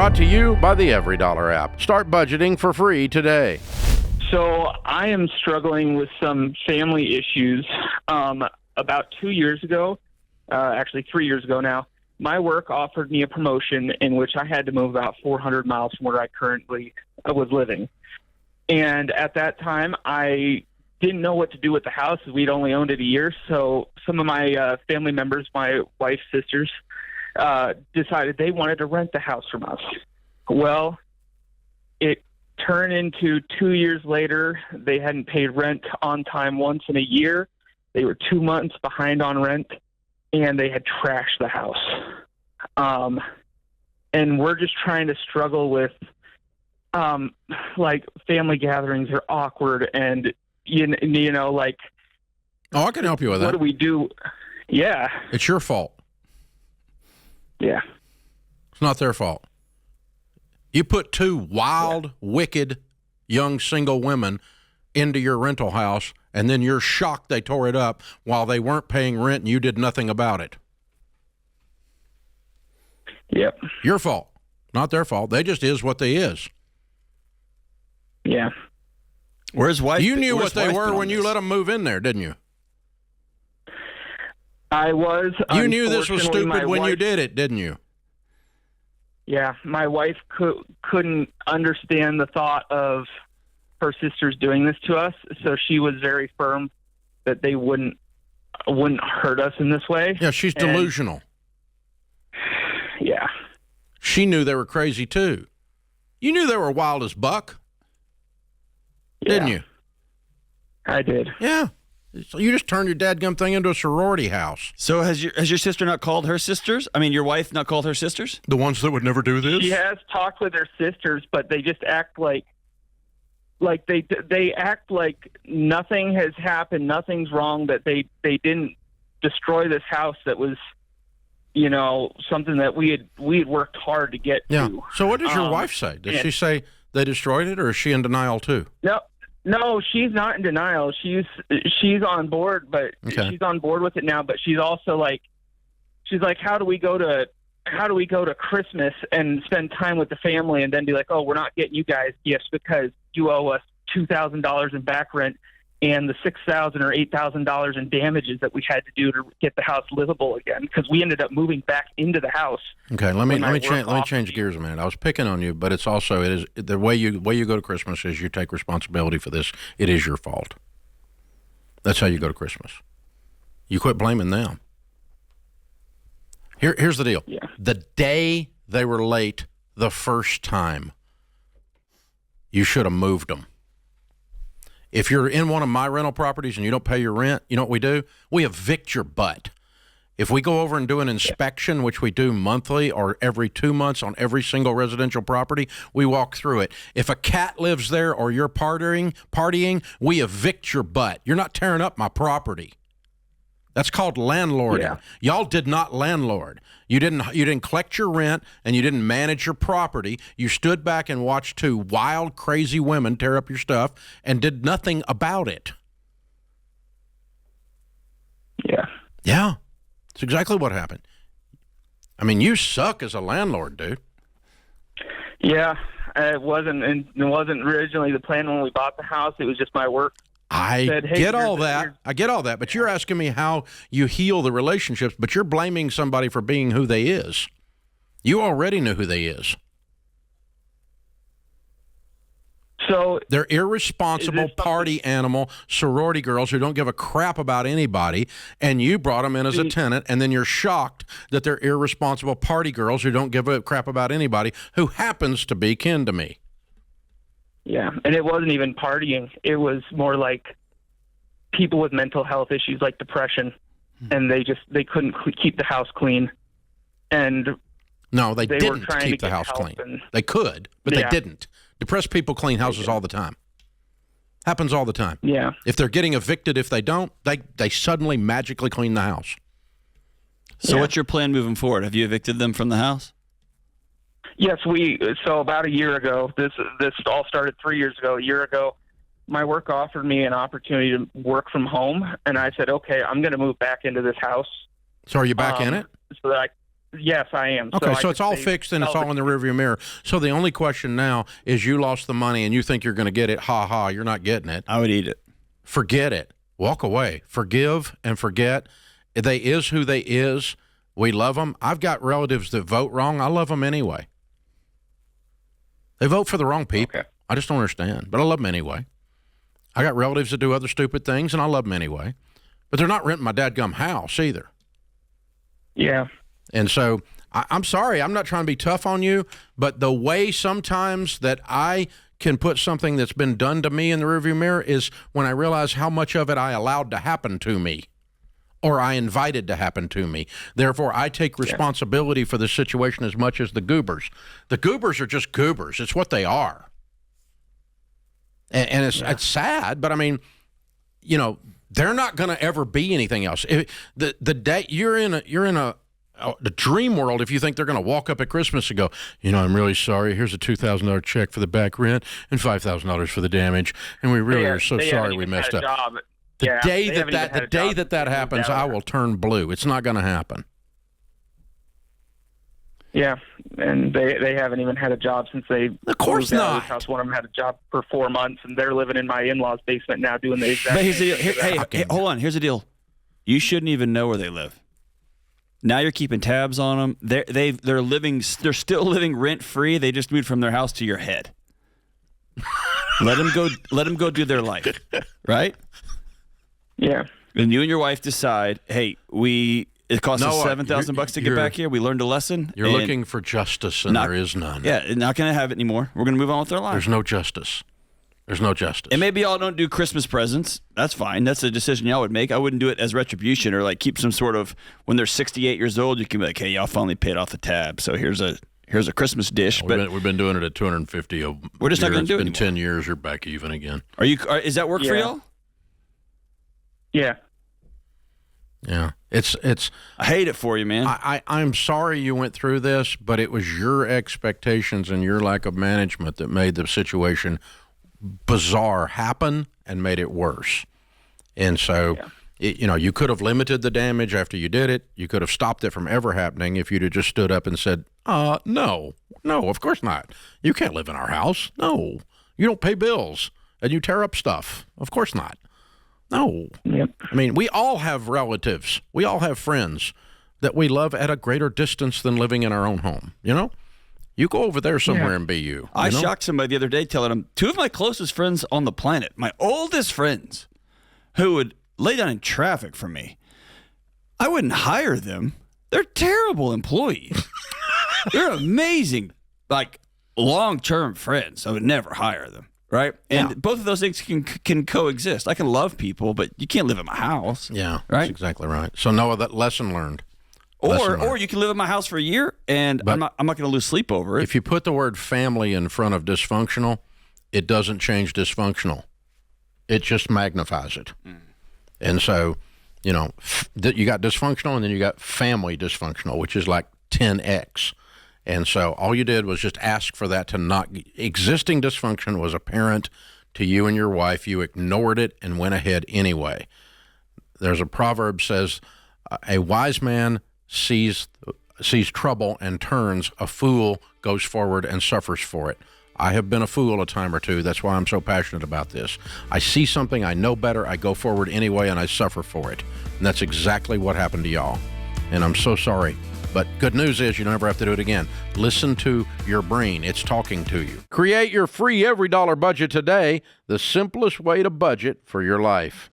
Brought to you by the Every Dollar app. Start budgeting for free today. So I am struggling with some family issues. About 2 years ago, actually 3 years ago now, my work offered me a promotion in which I had to move about 400 miles from where I currently was living. And at that time, I didn't know what to do with the house. We'd only owned it a year. So some of my family members, my wife's sisters, decided they wanted to rent the house from us. Well, it turned into 2 years later, they hadn't paid rent on time once in a year. They were 2 months behind on rent, and they had trashed the house. And we're just trying to struggle with, like, family gatherings are awkward, and, you know, like... Oh, I can help you with that. What do we do? Yeah. It's your fault. Yeah. It's not their fault. You put two wild, wicked, young single women into your rental house, and then you're shocked they tore it up while they weren't paying rent and you did nothing about it. Yep. Your fault, not their fault. They just is what they is. Yeah. Where's wife? You knew what they were when you let them move in there, didn't you? I was. You knew this was stupid when you did it, didn't you? Yeah, my wife couldn't understand the thought of her sisters doing this to us, so she was very firm that they wouldn't hurt us in this way. Yeah, she's delusional. Yeah. She knew they were crazy, too. You knew they were wild as buck, didn't you? I did. Yeah. So you just turned your dadgum thing into a sorority house. So has your sister not called her sisters? I mean, your wife not called her sisters? The ones that would never do this? She has talked with her sisters, but they just act like they act like nothing has happened, nothing's wrong, that they didn't destroy this house that was, you know, something that we had worked hard to get to. So what does your wife say? Does she say they destroyed it, or is she in denial too? No, she's not in denial. She's on board, but she's on board with it now. But she's also like, how do we go to Christmas and spend time with the family, and then be like, oh, we're not getting you guys gifts because you owe us $2,000 in back rent and the $6,000 or $8,000 in damages that we had to do to get the house livable again, because we ended up moving back into the house. Okay, let me change gears a minute. I was picking on you, but it is the way you go to Christmas is you take responsibility for this. It is your fault. That's how you go to Christmas. You quit blaming them. Here's the deal. Yeah. The day they were late the first time, you should have moved them. If you're in one of my rental properties and you don't pay your rent, you know what we do? We evict your butt. If we go over and do an inspection, which we do monthly or every 2 months on every single residential property, we walk through it. If a cat lives there or you're partying, we evict your butt. You're not tearing up my property. That's called landlording. Yeah. Y'all did not landlord. You didn't collect your rent, and you didn't manage your property. You stood back and watched two wild, crazy women tear up your stuff and did nothing about it. Yeah. Yeah. That's exactly what happened. I mean, you suck as a landlord, dude. Yeah. It wasn't originally the plan when we bought the house. It was just my work. I get all that, but you're asking me how you heal the relationships, but you're blaming somebody for being who they is. You already knew who they is. So they're irresponsible party animal sorority girls who don't give a crap about anybody, and you brought them in as a tenant, and then you're shocked that they're irresponsible party girls who don't give a crap about anybody, who happens to be kin to me. Yeah, and it wasn't even partying. It was more like people with mental health issues like depression, and they couldn't keep the house clean. And no, they didn't keep the house clean. They could, but they didn't. Depressed people clean houses all the time. Happens all the time. Yeah. If they're getting evicted, if they don't, they suddenly magically clean the house. So what's your plan moving forward? Have you evicted them from the house? Yes, so about a year ago, this all started 3 years ago. A year ago, my work offered me an opportunity to work from home, and I said, okay, I'm going to move back into this house. So are you back in it? So that Yes, I am. Okay, I so could it's all say fixed and it's all in the salvage. rearview mirror. So the only question now is you lost the money and you think you're going to get it. Ha ha, you're not getting it. I would eat it. Forget it. Walk away. Forgive and forget. They is who they is. We love them. I've got relatives that vote wrong. I love them anyway. They vote for the wrong people. Okay. I just don't understand, but I love them anyway. I got relatives that do other stupid things, and I love them anyway. But they're not renting my dadgum house either. Yeah. And so I'm sorry, I'm not trying to be tough on you, but the way sometimes that I can put something that's been done to me in the rearview mirror is when I realize how much of it I allowed to happen to me or I invited to happen to me. Therefore, I take responsibility for the situation as much as the goobers. The goobers are just goobers. It's what they are. And it's sad, but I mean, you know, they're not going to ever be anything else. The day you're in a dream world if you think they're going to walk up at Christmas and go, you know, I'm really sorry. Here's a $2,000 check for the back rent and $5,000 for the damage, and we really are so sorry we messed up. The day that happens, I will turn blue. It's not going to happen. Yeah, and they haven't even had a job since they Of course moved out of not. this house. One of them had a job for 4 months, and they're living in my in-laws' basement now doing the exact But here's same the deal. thing. Hey, hold on. Here's the deal. You shouldn't even know where they live. Now you're keeping tabs on them. They're living. They're still living rent free. They just moved from their house to your head. Let them go. Let them go do their life, right? Yeah. And you and your wife decide. Hey, it cost us Noah, $7,000 to get back here. We learned a lesson. You're looking for justice, and there is none. Yeah, not going to have it anymore. We're going to move on with our life. There's no justice. There's no justice. And maybe y'all don't do Christmas presents. That's fine. That's a decision y'all would make. I wouldn't do it as retribution or like keep some sort of, when they're 68 years old, you can be like, hey, y'all finally paid off the tab. So here's a Christmas dish. But we've been doing it at $250. We're just not going to do it It's been 10 years. You're back even again. Is that work for y'all? Yeah. Yeah. It's. I hate it for you, man. I'm sorry you went through this, but it was your expectations and your lack of management that made the situation bizarre happen and made it worse. And so, you could have limited the damage after you did it. You could have stopped it from ever happening if you'd have just stood up and said, no, of course not. You can't live in our house. No, you don't pay bills and you tear up stuff. Of course not. No. Yep. I mean, we all have relatives. We all have friends that we love at a greater distance than living in our own home. You know, you go over there somewhere and be you. I shocked somebody the other day telling them two of my closest friends on the planet, my oldest friends, who would lay down in traffic for me. I wouldn't hire them. They're terrible employees. They're amazing, like long-term friends. I would never hire them. Right? And both of those things can coexist. I can love people, but you can't live in my house. Yeah, right? That's exactly right. So, Noah, that lesson learned. Or you can live in my house for a year, and I'm not going to lose sleep over it. If you put the word family in front of dysfunctional, it doesn't change dysfunctional. It just magnifies it. And so, you got dysfunctional, and then you got family dysfunctional, which is like 10x. And so all you did was just ask for that to not – existing dysfunction was apparent to you and your wife. You ignored it and went ahead anyway. There's a proverb says, a wise man sees trouble and turns. A fool goes forward and suffers for it. I have been a fool a time or two. That's why I'm so passionate about this. I see something, I know better, I go forward anyway, and I suffer for it. And that's exactly what happened to y'all. And I'm so sorry. But good news is you don't ever have to do it again. Listen to your brain. It's talking to you. Create your free every dollar budget today, the simplest way to budget for your life.